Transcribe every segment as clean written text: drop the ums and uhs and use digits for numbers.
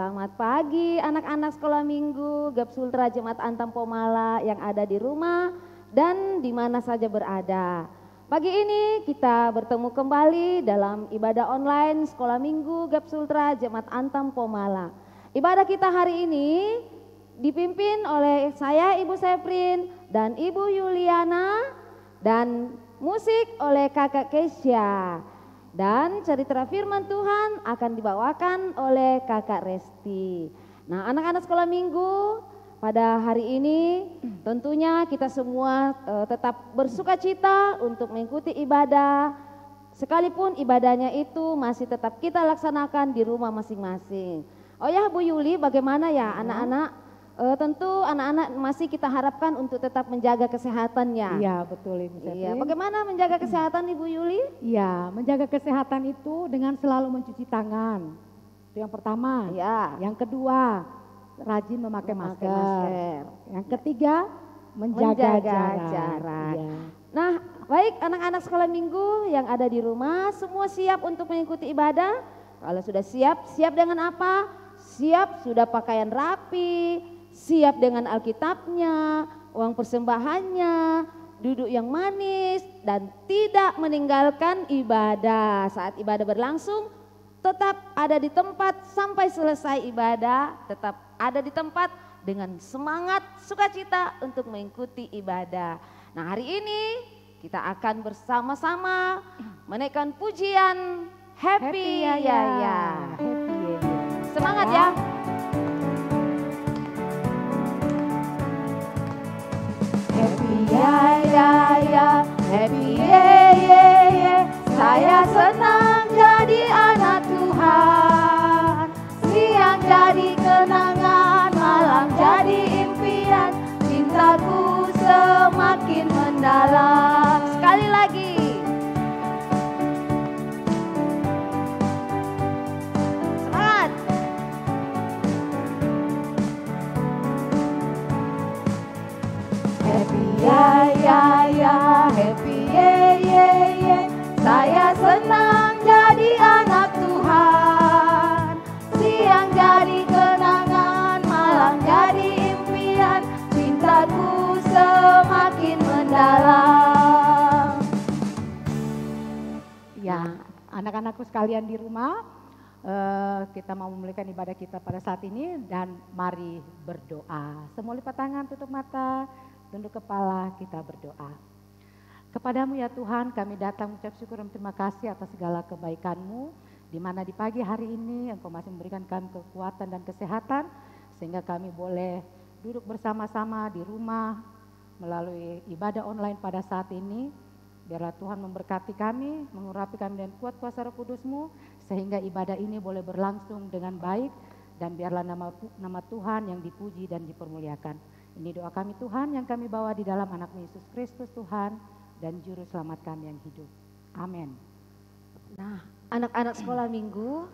Selamat pagi anak-anak sekolah minggu GAP Sultra Jemaat Antam Pomala yang ada di rumah dan di mana saja berada. Pagi ini kita bertemu kembali dalam ibadah online sekolah minggu GAP Sultra Jemaat Antam Pomala. Ibadah kita hari ini dipimpin oleh saya Ibu Seprin dan Ibu Yuliana dan musik oleh Kakak Kesya. Dan cerita firman Tuhan akan dibawakan oleh Kakak Resti. Nah, anak-anak sekolah minggu pada hari ini tentunya kita semua tetap bersuka cita untuk mengikuti ibadah. Sekalipun ibadahnya itu masih tetap kita laksanakan di rumah masing-masing. Oh ya Bu Yuli, bagaimana ya anak-anak? Tentu anak-anak masih kita harapkan untuk tetap menjaga kesehatannya. Iya betul Ibu Seprin. Iya, bagaimana menjaga kesehatan Ibu Yuli? Iya, menjaga kesehatan itu dengan selalu mencuci tangan. Itu yang pertama. Iya. Yang kedua, rajin memakai masker. Yang ketiga, menjaga jarak. Ya. Nah, baik anak-anak sekolah minggu yang ada di rumah, semua siap untuk mengikuti ibadah? Kalau sudah siap, siap dengan apa? Siap sudah pakaian rapi, siap dengan Alkitabnya, uang persembahannya, duduk yang manis dan tidak meninggalkan ibadah. Saat ibadah berlangsung tetap ada di tempat sampai selesai ibadah, tetap ada di tempat dengan semangat sukacita untuk mengikuti ibadah. Nah, hari ini kita akan bersama-sama menaikkan pujian Happy Ya Ya. Happy Ya. Semangat ya. Happy ya ya ya, happy ye ye ye. Saya senang jadi anak Tuhan. Siang jadi kenangan, malam jadi impian. Cintaku semakin mendalam. Sekali lagi. Semangat. Happy ya ya ya, happy ye ye ye. Saya senang jadi anak Tuhan. Siang jadi kenangan, malam jadi impian. Cintaku semakin mendalam. Ya, anak-anakku sekalian di rumah, kita mau memulaikan ibadah kita pada saat ini dan mari berdoa. Semua lipat tangan, tutup mata, tunduk kepala, kita berdoa. Kepadamu ya Tuhan, kami datang mengucap syukur dan terima kasih atas segala kebaikan-Mu, di mana di pagi hari ini Engkau masih memberikan kami kekuatan dan kesehatan, sehingga kami boleh duduk bersama-sama di rumah melalui ibadah online pada saat ini. Biarlah Tuhan memberkati kami, mengurapi kami dengan kuat kuasa Roh Kudus-Mu, sehingga ibadah ini boleh berlangsung dengan baik, dan biarlah nama Tuhan yang dipuji dan dipermuliakan. Ini doa kami Tuhan yang kami bawa di dalam anak-Mu Yesus Kristus Tuhan dan Juru Selamat kami yang hidup. Amin. Nah, anak-anak sekolah minggu,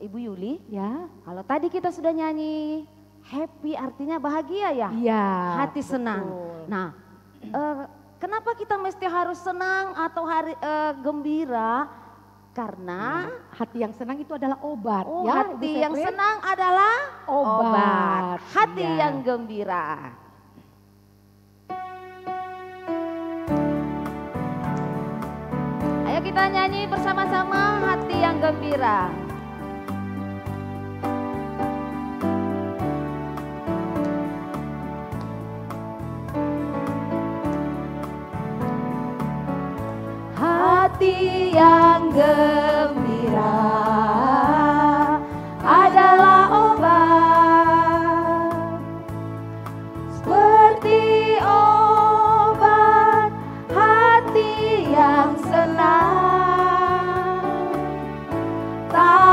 Ibu Yuli, Ya, kalau tadi kita sudah nyanyi happy artinya bahagia ya? iya. Hati senang. Betul. Nah, kenapa kita mesti harus senang atau gembira? Karena hati yang senang itu adalah obat. hati ya, Ibu yang Seprin? senang adalah Obat. Hati Iya. yang gembira. Ayo kita nyanyi bersama-sama hati yang gembira. Hati yang gembira adalah obat, seperti obat hati yang senang. Tak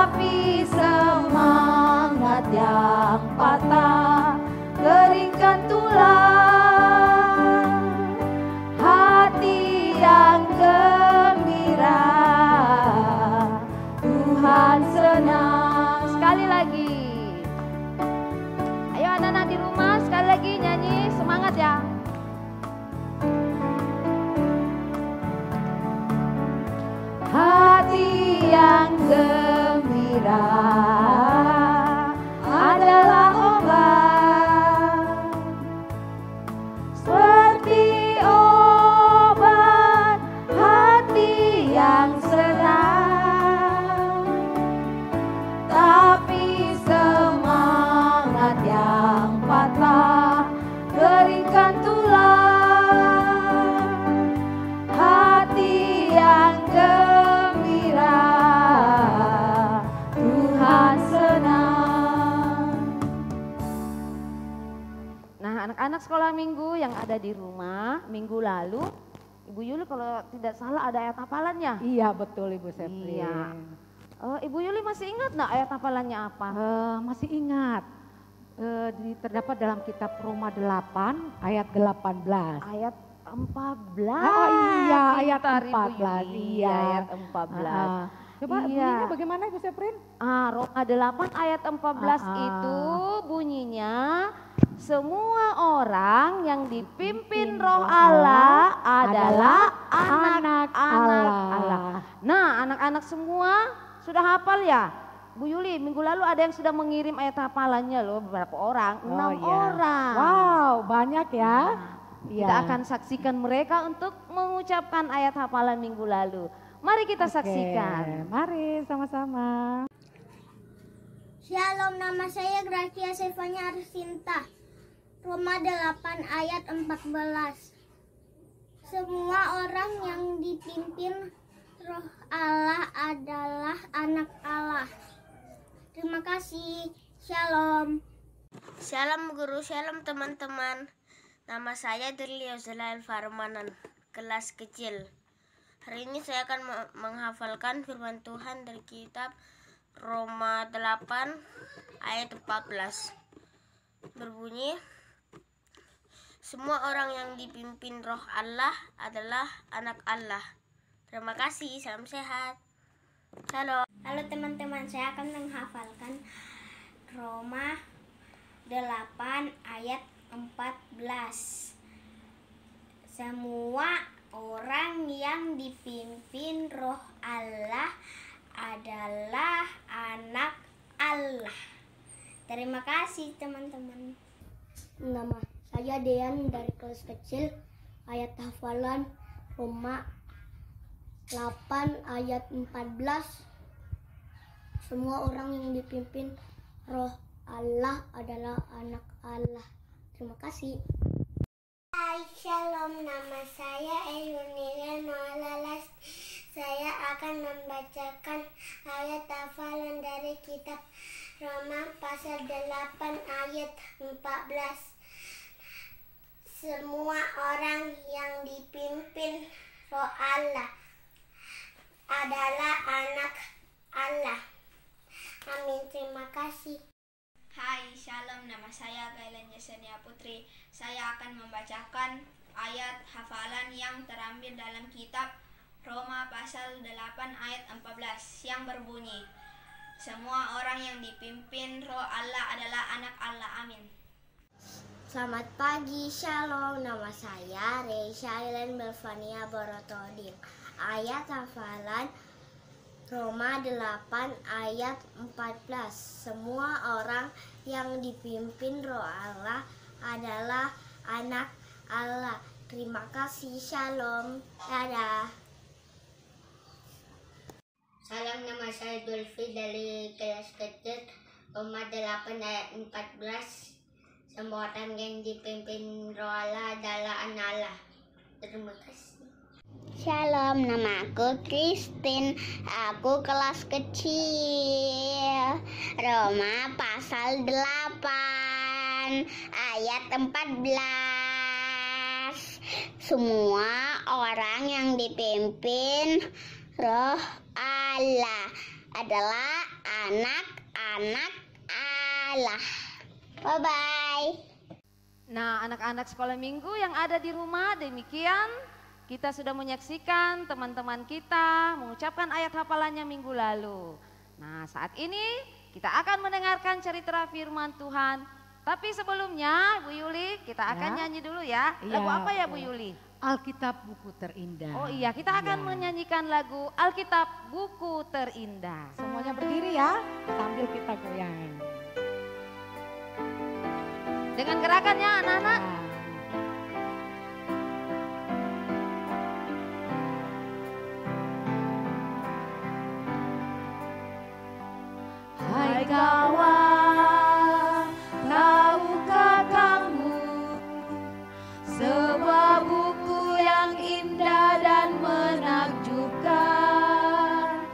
anak-anak sekolah minggu yang ada di rumah minggu lalu, Ibu Yuli kalau tidak salah ada ayat hafalannya. Iya betul Ibu Sepri. Iya. Ibu Yuli masih ingat enggak ayat hafalannya apa? Masih ingat. Terdapat dalam kitab Roma 8 ayat 18. Ayat 14. Oh iya, ayat Pintar, Ibu 14. Yuli. Iya, Ayat 14. Coba Iya. bunyinya bagaimana Ibu Seprin? Roma 8 ayat 14 itu bunyinya, semua orang yang dipimpin roh Allah adalah anak-anak Allah. Nah, anak-anak semua sudah hafal ya? Bu Yuli, minggu lalu ada yang sudah mengirim ayat hafalannya loh, beberapa orang, 6 iya. orang. Wow, banyak ya. Kita akan saksikan mereka untuk mengucapkan ayat hafalan minggu lalu. Mari kita saksikan. Mari sama-sama. Shalom, nama saya Gracia Sevanya Arsinta. Roma 8 ayat 14. Semua orang yang dipimpin roh Allah adalah anak Allah. Terima kasih. Shalom. Shalom guru, shalom teman-teman. Nama saya Dirli Yoselail Farmanan, kelas kecil. Hari ini saya akan menghafalkan firman Tuhan dari kitab Roma 8 ayat 14. Berbunyi, semua orang yang dipimpin roh Allah adalah anak Allah. Terima kasih, salam sehat. Halo. Halo teman-teman, saya akan menghafalkan Roma 8 ayat 14. Semua orang yang dipimpin roh Allah adalah anak Allah. Terima kasih teman-teman. Nama saya Dean dari kelas kecil. Ayat hafalan Roma 8 ayat 14. Semua orang yang dipimpin roh Allah adalah anak Allah. Terima kasih. Hai, shalom, nama saya Eyunira Noalalas. Saya akan membacakan ayat hafalan dari kitab Roma pasal 8 ayat 14. Semua orang yang dipimpin roh Allah adalah anak Allah. Amin, terima kasih. Hai, shalom, nama saya Gailan Yesenia Putri. Saya akan membacakan ayat hafalan yang terambil dalam kitab Roma pasal 8 ayat 14 yang berbunyi, semua orang yang dipimpin roh Allah adalah anak Allah. Amin. Selamat pagi, shalom, nama saya Reisha Ailen Melvania Borotodin. Ayat hafalan Roma 8 ayat 14. Semua orang yang dipimpin roh Allah adalah anak Allah. Terima kasih, shalom, dadah. Salam, nama saya Dulfi dari kelas kecil Roma 8 ayat 14. Semua orang yang dipimpin roh Allah adalah anak Allah. Terima kasih. Shalom, nama aku Christine. Aku kelas kecil. Roma pasal 8 ayat 14. Semua orang yang dipimpin roh Allah adalah anak-anak Allah. Bye-bye. Nah, anak-anak sekolah minggu yang ada di rumah, demikian kita sudah menyaksikan teman-teman kita mengucapkan ayat hafalannya minggu lalu. Nah, saat ini kita akan mendengarkan cerita firman Tuhan. Tapi sebelumnya, Bu Yuli, kita akan nyanyi dulu ya. Lagu apa ya, Bu Yuli? Alkitab Buku Terindah. Oh iya, kita akan menyanyikan lagu Alkitab Buku Terindah. Semuanya berdiri ya, sambil kita goyang. Dengan gerakannya anak-anak. Hai kawan, tahukah kamu sebuah buku yang indah dan menakjubkan,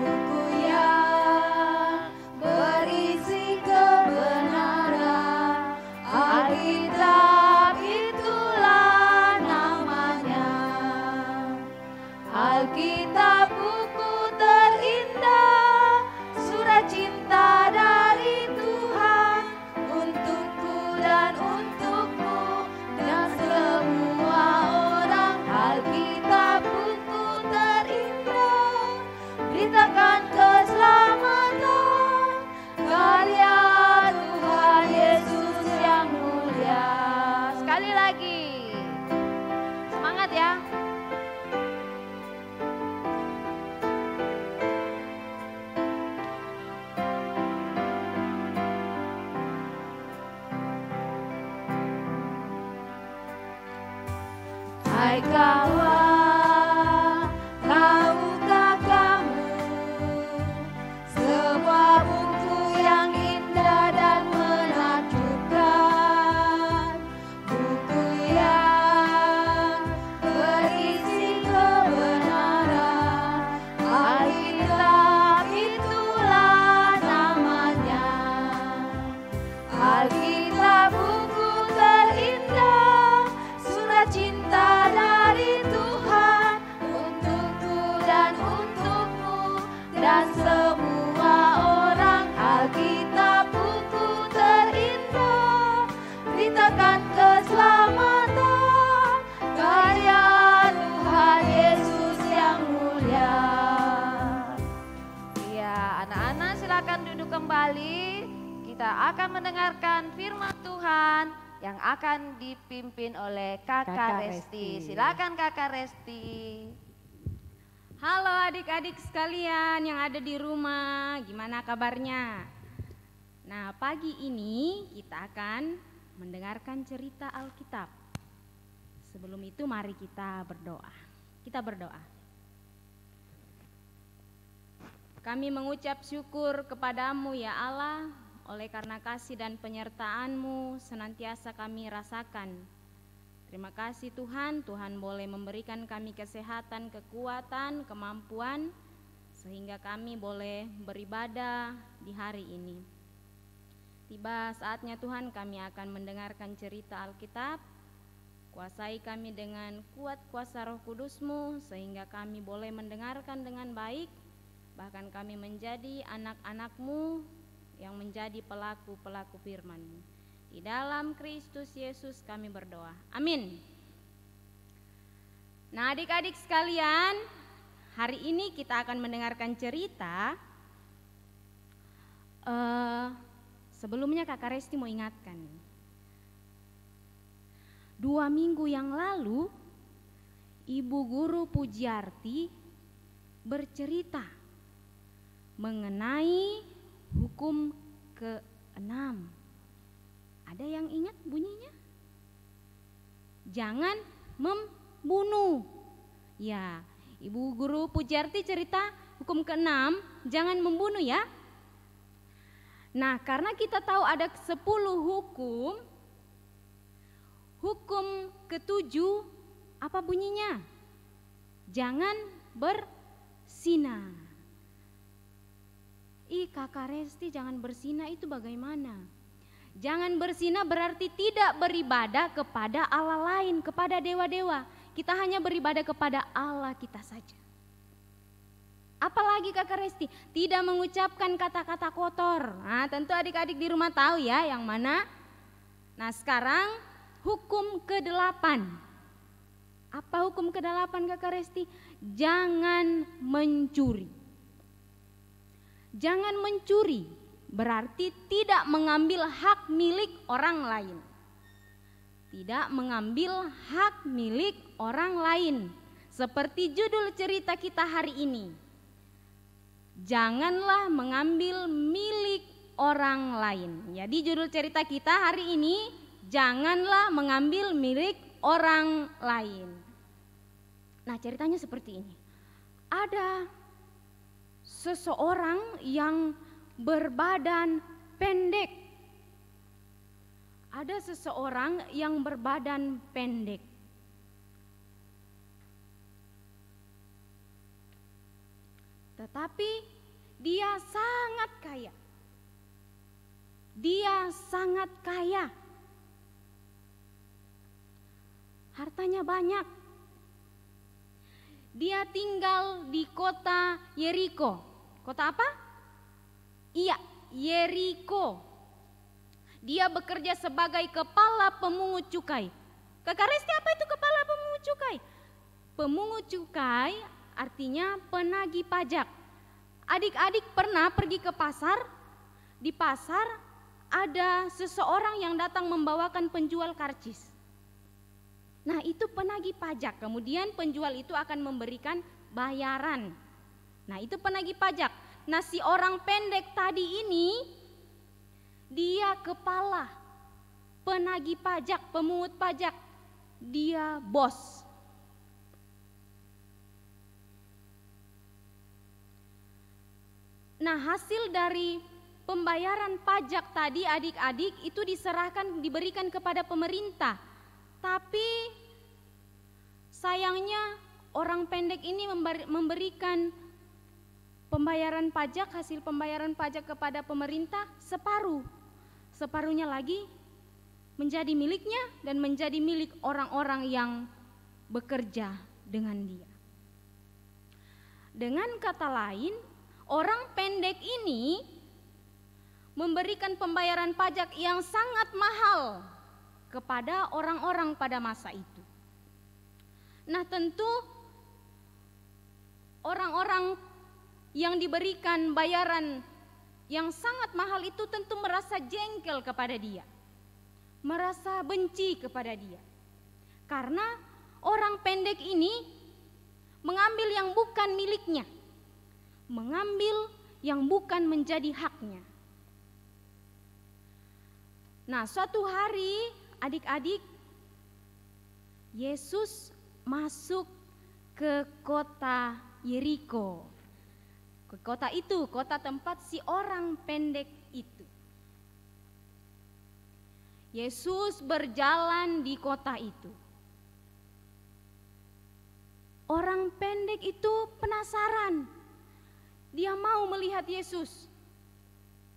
buku yang berisi kebenaran, Alkitab Hai kawan, tahukah kamu, sebuah buku yang indah dan menakjubkan, buku yang berisi kebenaran, Alkitab itulah namanya. Alkitab buku terindah, surat cinta dari Tuhan untukku dan untukmu dan semua orang. Alkitab buku terindah, beritakan keselamatan, karya Tuhan Yesus yang mulia. Ya, anak-anak silakan duduk kembali. Kita akan mendengarkan firman Tuhan yang akan dipimpin oleh Kakak Resti. Silakan Kakak Resti. Halo adik-adik sekalian yang ada di rumah, gimana kabarnya? Nah, pagi ini kita akan mendengarkan cerita Alkitab. Sebelum itu mari kita berdoa. Kita berdoa. Kami mengucap syukur kepadamu ya Allah, oleh karena kasih dan penyertaan-Mu senantiasa kami rasakan. Terima kasih Tuhan, Tuhan boleh memberikan kami kesehatan, kekuatan, kemampuan, sehingga kami boleh beribadah di hari ini. Tiba saatnya Tuhan kami akan mendengarkan cerita Alkitab. Kuasai kami dengan kuat kuasa Roh Kudus-Mu, sehingga kami boleh mendengarkan dengan baik, bahkan kami menjadi anak-anak-Mu yang menjadi pelaku-pelaku firman-Mu. Di dalam Kristus Yesus kami berdoa. Amin. Nah adik-adik sekalian, hari ini kita akan mendengarkan cerita. Sebelumnya Kakak Resti mau ingatkan. 2 minggu yang lalu, Ibu Guru Pujiarti bercerita mengenai hukum ke-6. Ada yang ingat bunyinya? Jangan membunuh. Ya, Ibu Guru Pujiarti cerita hukum ke-6, jangan membunuh ya. Nah, karena kita tahu ada 10 hukum, hukum ke-7 apa bunyinya? Jangan bersinah. Kakak Resti jangan bersinah itu bagaimana? Jangan bersinah berarti tidak beribadah kepada Allah lain, kepada dewa-dewa. Kita hanya beribadah kepada Allah kita saja. Apalagi Kakak Resti, tidak mengucapkan kata-kata kotor. Nah tentu adik-adik di rumah tahu ya yang mana. Nah sekarang hukum ke-8. Apa hukum ke-8 Kakak Resti? Jangan mencuri. Jangan mencuri berarti tidak mengambil hak milik orang lain. Tidak mengambil hak milik orang lain. Seperti judul cerita kita hari ini. Janganlah mengambil milik orang lain. Jadi judul cerita kita hari ini, janganlah mengambil milik orang lain. Nah ceritanya seperti ini. Ada seseorang yang berbadan pendek. Ada seseorang yang berbadan pendek. Tetapi dia sangat kaya. Dia sangat kaya. Hartanya banyak. Dia tinggal di kota Yeriko. Kota apa? Iya, Yeriko. Dia bekerja sebagai kepala pemungut cukai. Kakak Resti, apa itu kepala pemungut cukai? Pemungut cukai artinya penagih pajak. Adik-adik pernah pergi ke pasar? Di pasar ada seseorang yang datang membawakan penjual karcis. Nah itu penagih pajak, kemudian penjual itu akan memberikan bayaran. Nah itu penagih pajak. Nah si orang pendek tadi ini, dia kepala penagih pajak, pemungut pajak. Dia bos. Nah, hasil dari pembayaran pajak tadi adik-adik itu diberikan kepada pemerintah. Tapi sayangnya orang pendek ini memberikan pembayaran pajak, hasil pembayaran pajak kepada pemerintah separuh. Separuhnya lagi menjadi miliknya dan menjadi milik orang-orang yang bekerja dengan dia. Dengan kata lain, orang pendek ini memberikan pembayaran pajak yang sangat mahal kepada orang-orang pada masa itu. Nah, tentu orang-orang yang diberikan bayaran yang sangat mahal itu tentu merasa jengkel kepada dia, merasa benci kepada dia. Karena orang pendek ini mengambil yang bukan miliknya, mengambil yang bukan menjadi haknya. Nah, suatu hari adik-adik, Yesus masuk ke kota Yeriko. Ke kota itu, kota tempat si orang pendek itu. Yesus berjalan di kota itu. Orang pendek itu penasaran. Dia mau melihat Yesus.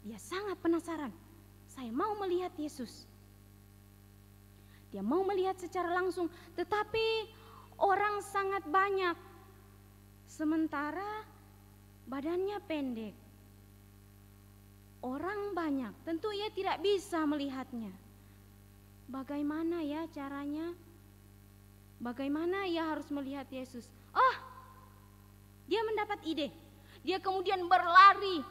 Dia sangat penasaran. Saya mau melihat Yesus. Dia mau melihat secara langsung, tetapi orang sangat banyak. Sementara badannya pendek. Orang banyak, tentu ia tidak bisa melihatnya. Bagaimana ya caranya? Bagaimana ia harus melihat Yesus? Oh, dia mendapat ide. Dia kemudian berlari,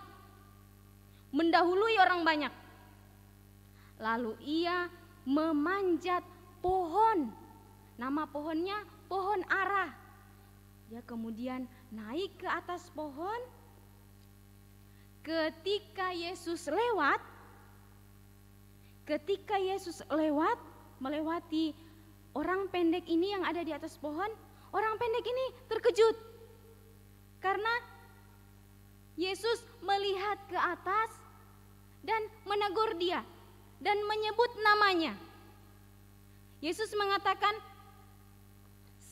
mendahului orang banyak. Lalu ia memanjat pohon. Nama pohonnya pohon ara. Dia kemudian naik ke atas pohon. Ketika Yesus lewat, melewati orang pendek ini yang ada di atas pohon, orang pendek ini terkejut. Karena Yesus melihat ke atas dan menegur dia dan menyebut namanya. Yesus mengatakan,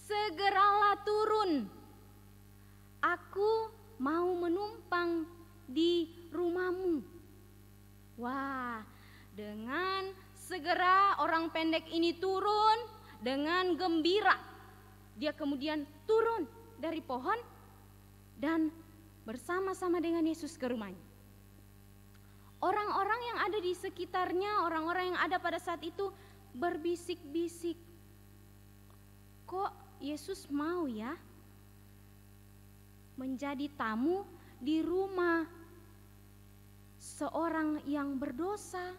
"Segeralah turun, aku mau menumpang di rumahmu." Wah, dengan segera orang pendek ini turun dengan gembira. Dia kemudian turun dari pohon dan bersama-sama dengan Yesus ke rumahnya. Orang-orang yang ada di sekitarnya, orang-orang yang ada pada saat itu berbisik-bisik, kok Yesus mau ya menjadi tamu di rumah seorang yang berdosa?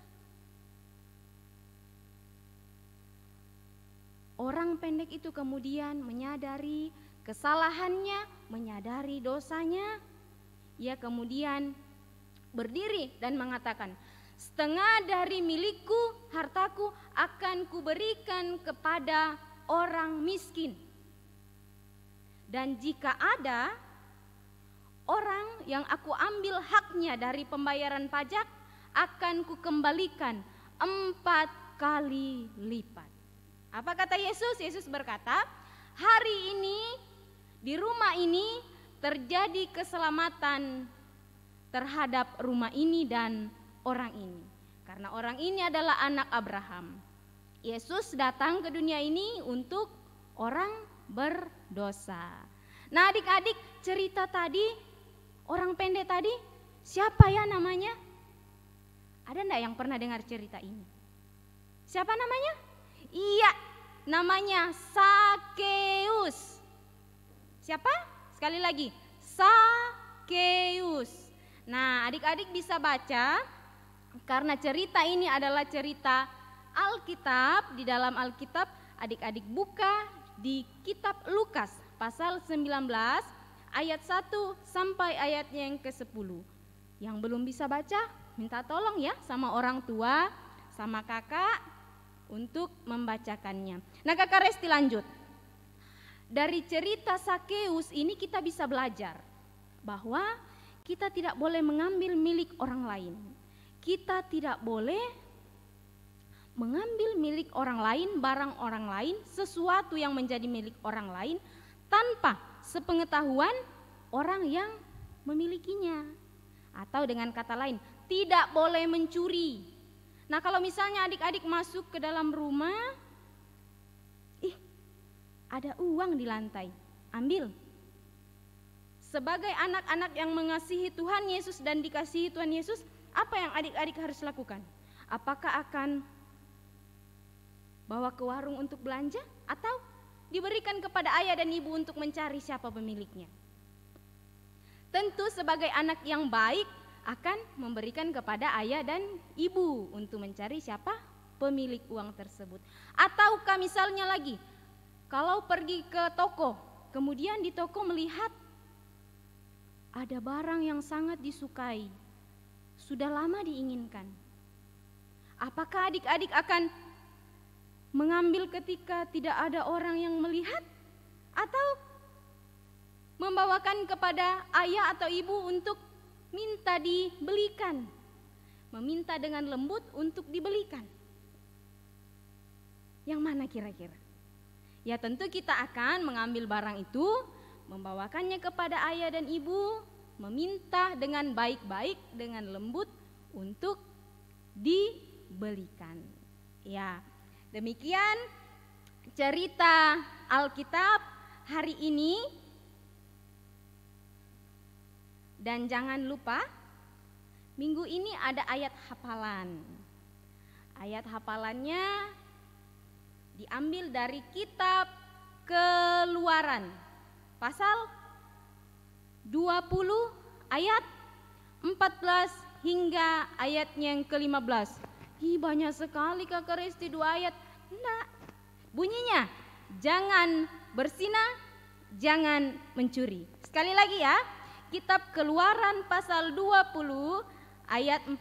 Orang pendek itu kemudian menyadari kesalahannya, menyadari dosanya. Ia kemudian berdiri dan mengatakan, "Setengah dari milikku, hartaku akan kuberikan kepada orang miskin. Dan jika ada orang yang aku ambil haknya dari pembayaran pajak, akan kukembalikan 4 kali lipat." Apa kata Yesus? Yesus berkata, hari ini di rumah ini terjadi keselamatan terhadap rumah ini dan orang ini. Karena orang ini adalah anak Abraham. Yesus datang ke dunia ini untuk orang berdosa. Nah, adik-adik, cerita tadi, orang pendek tadi, siapa ya namanya? Ada enggak yang pernah dengar cerita ini? Siapa namanya? Iya, namanya Sakeus. Siapa? Sekali lagi, Sakeus. Nah, adik-adik bisa baca, karena cerita ini adalah cerita Alkitab. Di dalam Alkitab, adik-adik buka di kitab Lukas pasal 19 ayat 1 sampai ayatnya yang ke-10. Yang belum bisa baca, minta tolong ya sama orang tua, sama kakak untuk membacakannya. Nah, Kakak Resti lanjut. Dari cerita Sakeus ini kita bisa belajar bahwa Kita tidak boleh mengambil milik orang lain. Kita tidak boleh mengambil milik orang lain, barang orang lain, sesuatu yang menjadi milik orang lain tanpa sepengetahuan orang yang memilikinya. Atau dengan kata lain, tidak boleh mencuri. Nah, kalau misalnya adik-adik masuk ke dalam rumah, ada uang di lantai, ambil. Sebagai anak-anak yang mengasihi Tuhan Yesus dan dikasihi Tuhan Yesus, apa yang adik-adik harus lakukan? Apakah akan bawa ke warung untuk belanja atau diberikan kepada ayah dan ibu untuk mencari siapa pemiliknya? Tentu sebagai anak yang baik akan memberikan kepada ayah dan ibu untuk mencari siapa pemilik uang tersebut. Ataukah misalnya lagi, kalau pergi ke toko, kemudian di toko melihat ada barang yang sangat disukai, sudah lama diinginkan. Apakah adik-adik akan mengambil ketika tidak ada orang yang melihat? Atau membawakan kepada ayah atau ibu untuk minta dibelikan? Meminta dengan lembut untuk dibelikan. Yang mana kira-kira? Ya tentu kita akan mengambil barang itu, membawakannya kepada ayah dan ibu, meminta dengan baik-baik, dengan lembut untuk dibelikan. Ya, demikian cerita Alkitab hari ini. Dan jangan lupa, minggu ini ada ayat hafalan. Ayat hafalannya diambil dari kitab Keluaran, pasal 20 ayat 14 hingga ayat yang ke-15. Banyak sekali Kakak Resti, 2 ayat. Enggak. Bunyinya, jangan berzinah, jangan mencuri. Sekali lagi ya, kitab Keluaran pasal 20 ayat 14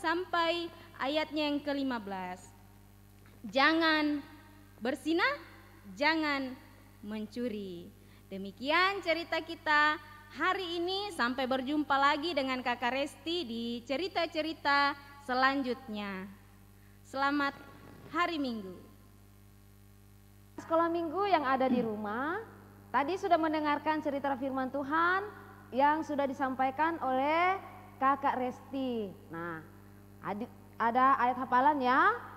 sampai ayatnya yang ke-15. Jangan berzinah, jangan mencuri. Demikian cerita kita hari ini. Sampai berjumpa lagi dengan Kakak Resti di cerita-cerita selanjutnya. Selamat hari Minggu. Sekolah Minggu yang ada di rumah, tadi sudah mendengarkan cerita firman Tuhan yang sudah disampaikan oleh Kakak Resti. Nah, ada ayat hafalan ya.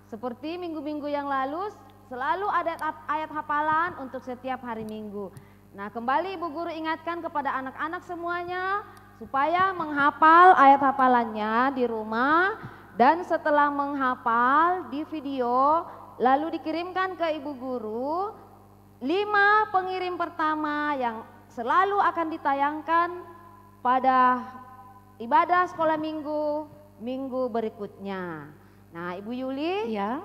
Seperti minggu-minggu yang lalu, selalu ada ayat hafalan untuk setiap hari Minggu. Nah, kembali Ibu Guru ingatkan kepada anak-anak semuanya supaya menghafal ayat hafalannya di rumah, dan setelah menghafal di video lalu dikirimkan ke Ibu Guru 5 pengirim pertama yang selalu akan ditayangkan pada ibadah sekolah minggu berikutnya. Nah, Ibu Yuli, Ya,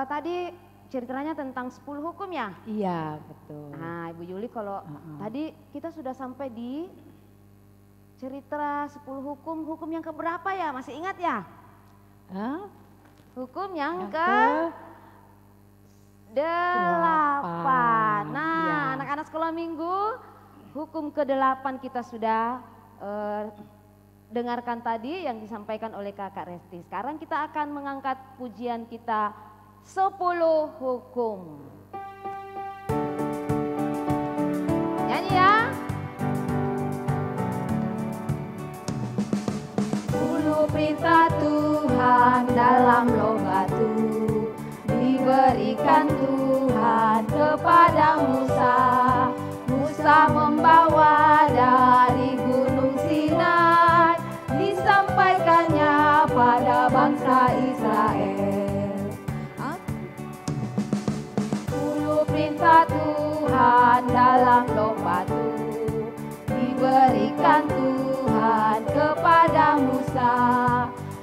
tadi ceritanya tentang 10 hukum ya? iya betul. Nah, Ibu Yuli, kalau tadi kita sudah sampai di cerita 10 hukum yang keberapa ya? Masih ingat ya? Hukum yang ke-8. Nah, Iya. anak-anak sekolah minggu, hukum ke-8 kita sudah dengarkan tadi yang disampaikan oleh Kakak Resti. Sekarang kita akan mengangkat pujian kita 10 hukum. Nyanyi ya. 10 perintah Tuhan dalam loh batu, diberikan Tuhan kepada Musa. Musa membawa dari gunung Sinai, disampaikannya pada bangsa Israel. 10 perintah Tuhan dalam loh batu, diberikan Tuhan kepada Musa.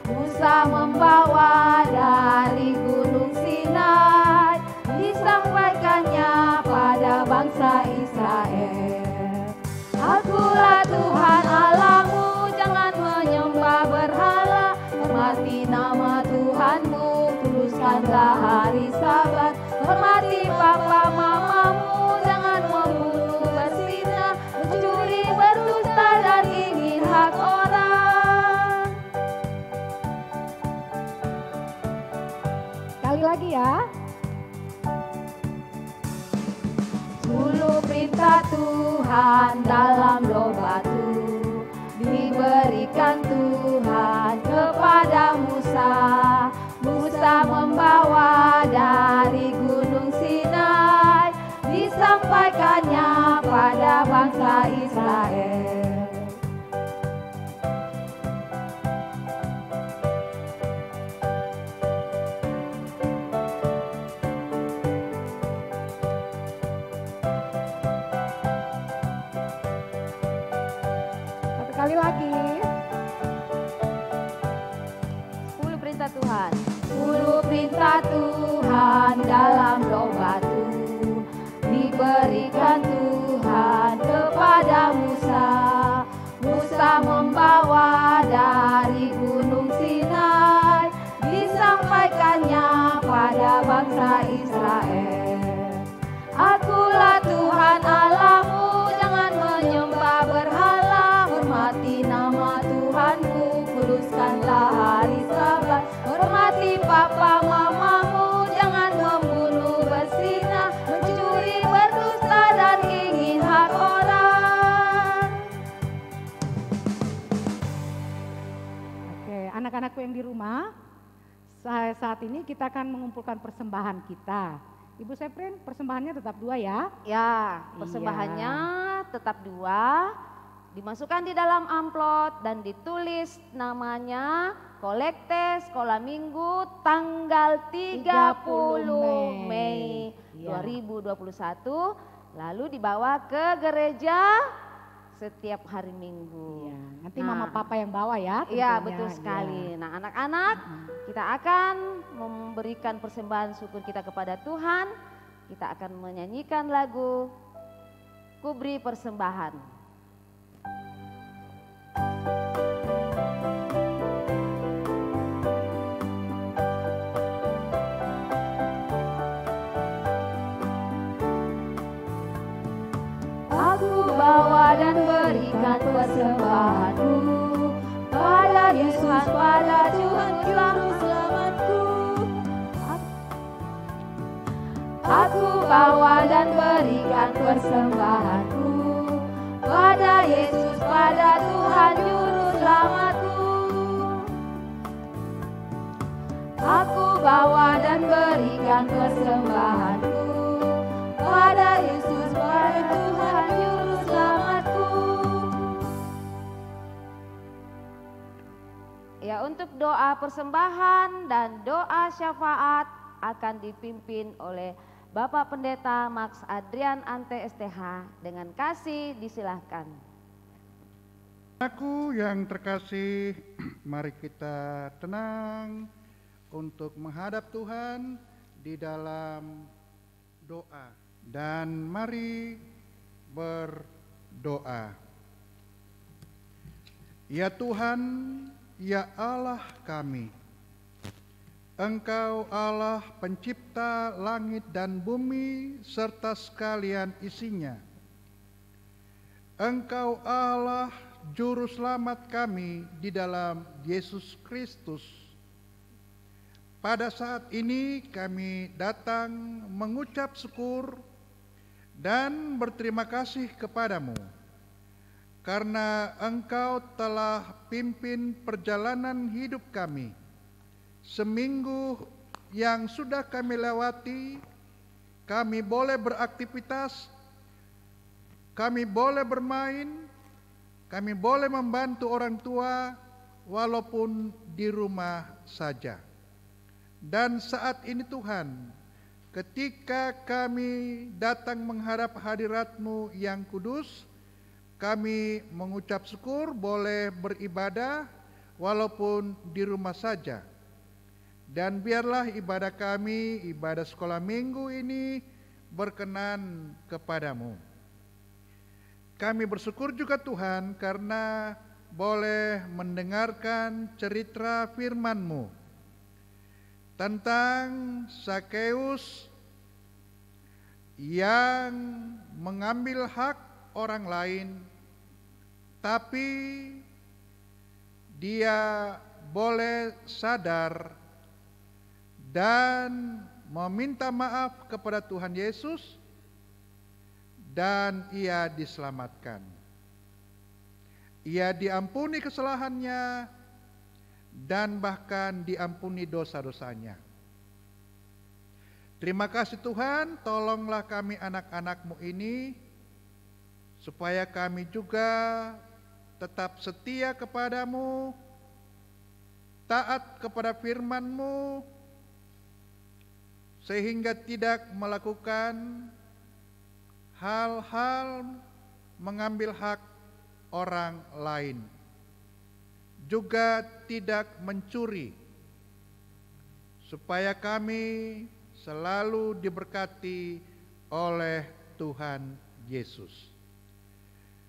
Musa membawa dari gunung Sinai, disampaikannya pada bangsa Israel. Akulah Tuhan Allahmu, jangan menyembah berhala. Hormati nama Tuhanmu, teruskanlah hari Sabat. Hormati papa mamamu, jangan membunuh, berzina, mencuri, berdusta dan ingin Sekali lagi. 10 perintah Tuhan. 10 perintah Tuhan dalam roh batu diberikan Tuhan kepada Musa. Musa membawa dari gunung Sinai, disampaikannya pada bangsa Israel. Akulah Tuhan Allahmu, jangan menyembah berhala, hormati nama Tuhanku, kuduskanlah hari Sabat. Hormati papa mamamu, jangan membunuh, berzina, mencuri, berdusta, dan ingin hak orang. Oke, anak-anakku yang di rumah, saat ini kita akan mengumpulkan persembahan kita. Ibu Seprin, persembahannya tetap 2 ya? Ya, persembahannya tetap 2, dimasukkan di dalam amplop dan ditulis namanya kolekte sekolah minggu tanggal 30 Mei 2021, lalu dibawa ke gereja setiap hari Minggu. Iya, nanti mama papa yang bawa ya. Iya, tentunya. betul sekali. Iya. Nah, anak-anak, kita akan memberikan persembahan syukur kita kepada Tuhan. Kita akan menyanyikan lagu Kubri Persembahan. Aku bawa dan berikan persembahanku pada Yesus, pada Tuhan Juru Selamatku. Aku bawa dan berikan persembahanku pada Yesus, pada Tuhan Juru Selamatku. Aku bawa dan berikan persembahanku pada Yesus, pada Tuhan Juru Selamatku. Ya, untuk doa persembahan dan doa syafaat akan dipimpin oleh Bapak Pendeta Max Adrian Ante STH. Dengan kasih disilahkan. Aku yang terkasih, mari kita tenang untuk menghadap Tuhan di dalam doa. Dan mari berdoa. Ya Tuhan, ya Allah kami, Engkau Allah pencipta langit dan bumi serta sekalian isinya. Engkau Allah juru selamat kami di dalam Yesus Kristus. Pada saat ini kami datang mengucap syukur dan berterima kasih kepadamu karena Engkau telah pimpin perjalanan hidup kami. Seminggu yang sudah kami lewati, kami boleh beraktivitas, kami boleh bermain, kami boleh membantu orang tua walaupun di rumah saja. Dan saat ini Tuhan, ketika kami datang menghadap hadirat-Mu yang kudus, kami mengucap syukur boleh beribadah walaupun di rumah saja. Dan biarlah ibadah kami, ibadah sekolah minggu ini berkenan kepadamu. Kami bersyukur juga Tuhan karena boleh mendengarkan cerita firman-Mu tentang Zakeus yang mengambil hak orang lain, tapi dia boleh sadar dan meminta maaf kepada Tuhan Yesus dan ia diselamatkan. Ia diampuni kesalahannya dan bahkan diampuni dosa-dosanya. Terima kasih Tuhan, tolonglah kami anak-anak-Mu ini supaya kami juga tetap setia kepadamu, taat kepada firman-Mu, sehingga tidak melakukan hal-hal mengambil hak orang lain, juga tidak mencuri, supaya kami selalu diberkati oleh Tuhan Yesus.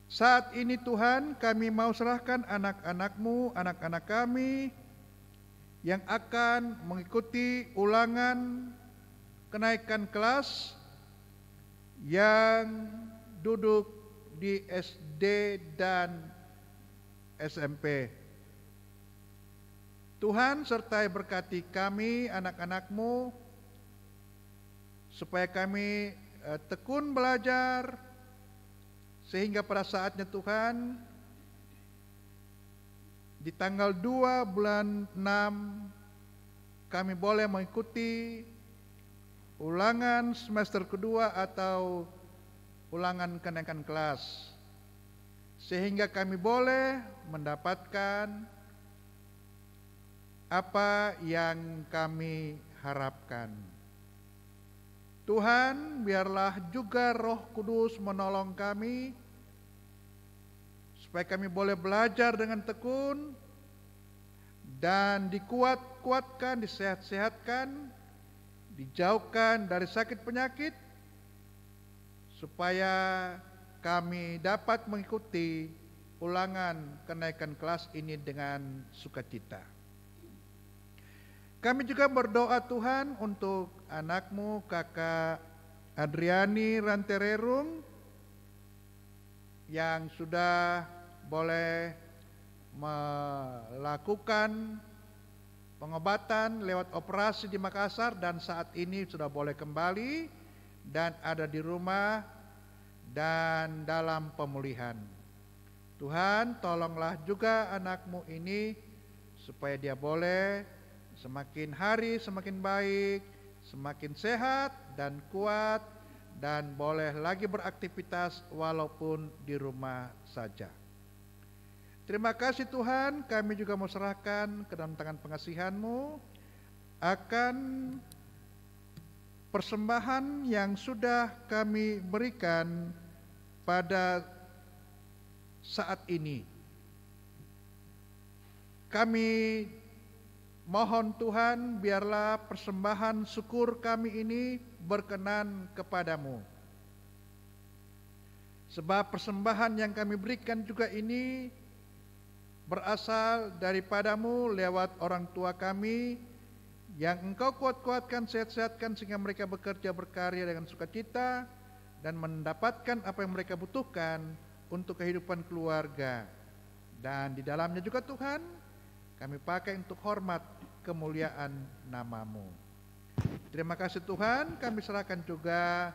Saat ini Tuhan, kami mau serahkan anak-anak-Mu, anak-anak kami yang akan mengikuti ulangan kenaikan kelas yang duduk di SD dan SMP. Tuhan sertai berkati kami, anak-anak-Mu, supaya kami tekun belajar, sehingga pada saatnya Tuhan, di tanggal 2 bulan 6, kami boleh mengikuti ulangan semester kedua atau ulangan kenaikan kelas, sehingga kami boleh mendapatkan apa yang kami harapkan. Tuhan, biarlah juga Roh Kudus menolong kami, supaya kami boleh belajar dengan tekun dan dikuatkan, disehat-sehatkan, dijauhkan dari sakit penyakit, supaya kami dapat mengikuti ulangan kenaikan kelas ini dengan sukacita. Kami juga berdoa Tuhan untuk anak-Mu, Kakak Adriani Rantererung, yang sudah boleh melakukan pengobatan lewat operasi di Makassar dan saat ini sudah boleh kembali dan ada di rumah dan dalam pemulihan. Tuhan, tolonglah juga anak-Mu ini supaya dia boleh semakin hari semakin baik, semakin sehat dan kuat, dan boleh lagi beraktivitas walaupun di rumah saja. Terima kasih Tuhan, kami juga mau serahkan ke dalam tangan pengasihan-Mu akan persembahan yang sudah kami berikan pada saat ini. Kami mohon Tuhan, biarlah persembahan syukur kami ini berkenan kepadamu. Sebab persembahan yang kami berikan juga ini berasal daripadamu lewat orang tua kami yang Engkau kuat-kuatkan, sehat-sehatkan sehingga mereka bekerja berkarya dengan sukacita dan mendapatkan apa yang mereka butuhkan untuk kehidupan keluarga. Dan di dalamnya juga Tuhan, kami pakai untuk hormat kemuliaan nama-Mu. Terima kasih Tuhan, kami serahkan juga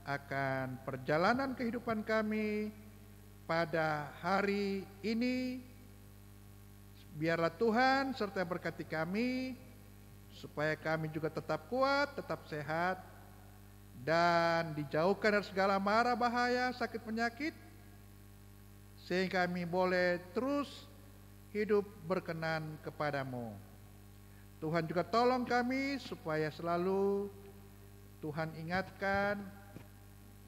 akan perjalanan kehidupan kami pada hari ini. Biarlah Tuhan serta berkati kami, supaya kami juga tetap kuat, tetap sehat, dan dijauhkan dari segala mara bahaya, sakit penyakit, sehingga kami boleh terus hidup berkenan kepadamu. Tuhan juga tolong kami supaya selalu Tuhan ingatkan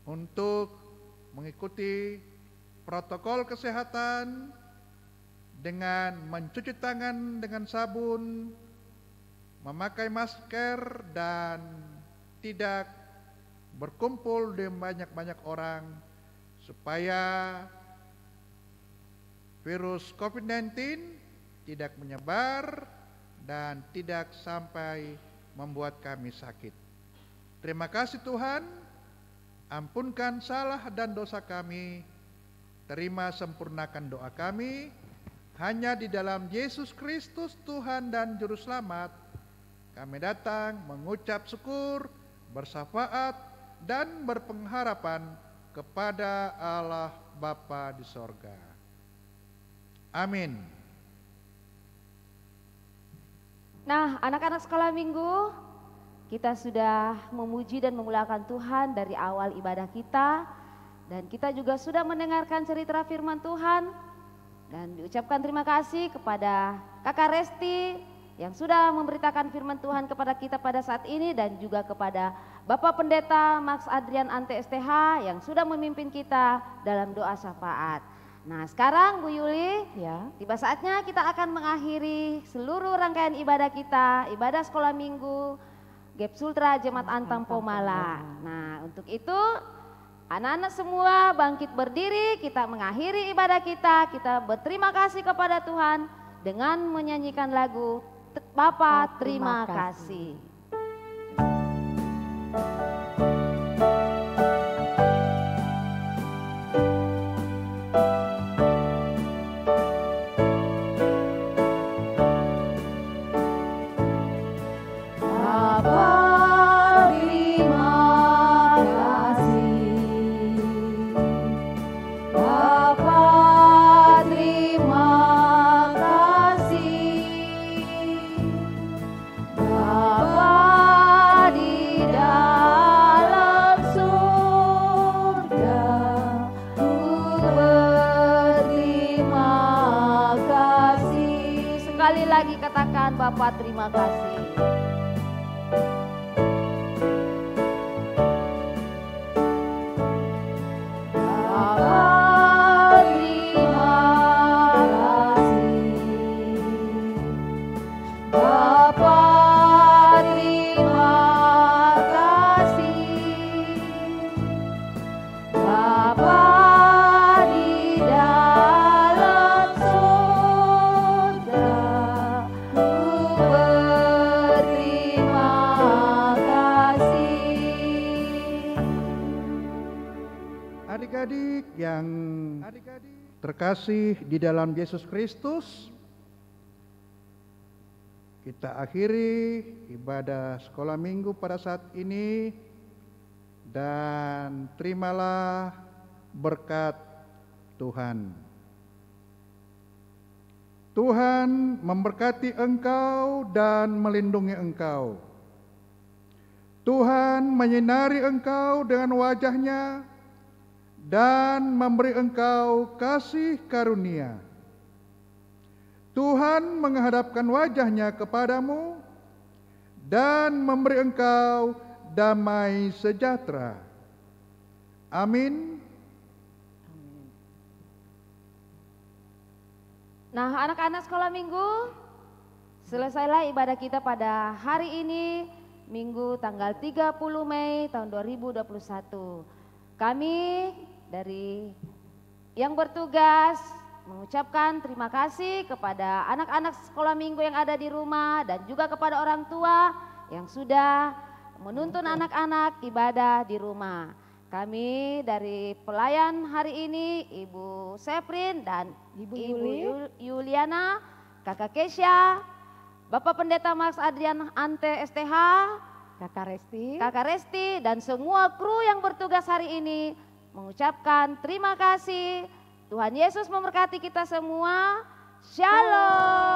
untuk mengikuti protokol kesehatan dengan mencuci tangan dengan sabun, memakai masker, dan tidak berkumpul dengan banyak-banyak orang, supaya virus COVID-19 tidak menyebar dan tidak sampai membuat kami sakit. Terima kasih Tuhan, ampunkan salah dan dosa kami, terima sempurnakan doa kami, hanya di dalam Yesus Kristus Tuhan dan Juru Selamat, kami datang mengucap syukur, bersyafaat, dan berpengharapan kepada Allah Bapa di sorga. Amin. Nah, anak-anak sekolah minggu, kita sudah memuji dan memuliakan Tuhan dari awal ibadah kita, dan kita juga sudah mendengarkan cerita firman Tuhan, dan diucapkan terima kasih kepada Kakak Resti yang sudah memberitakan firman Tuhan kepada kita pada saat ini, dan juga kepada Bapak Pendeta Max Adrian Ante STH yang sudah memimpin kita dalam doa syafaat. Nah sekarang Bu Yuli, Ya. tiba saatnya kita akan mengakhiri seluruh rangkaian ibadah kita, ibadah sekolah minggu GEP Sultra Jemaat Antam Pomala. Nah untuk itu anak-anak semua bangkit berdiri, kita mengakhiri ibadah kita berterima kasih kepada Tuhan dengan menyanyikan lagu Bapa Terima Kasih. Sekali lagi katakan Bapa terima kasih. Adik-adik yang terkasih di dalam Yesus Kristus, kita akhiri ibadah sekolah minggu pada saat ini dan terimalah berkat Tuhan. Tuhan memberkati engkau dan melindungi engkau. Tuhan menyinari engkau dengan wajah-Nya dan memberi engkau kasih karunia. Tuhan menghadapkan wajah-Nya kepadamu dan memberi engkau damai sejahtera. Amin. Nah anak-anak sekolah minggu, selesailah ibadah kita pada hari ini, Minggu tanggal 30 Mei tahun 2021. Kami dari yang bertugas mengucapkan terima kasih kepada anak-anak sekolah minggu yang ada di rumah dan juga kepada orang tua yang sudah menuntun anak-anak ibadah di rumah. Kami dari pelayan hari ini Ibu Seprin dan Ibu Yuliana, Kakak Kesha, Bapak Pendeta Max Adrian Ante STH, Kakak Resti dan semua kru yang bertugas hari ini mengucapkan terima kasih. Tuhan Yesus memberkati kita semua. Shalom.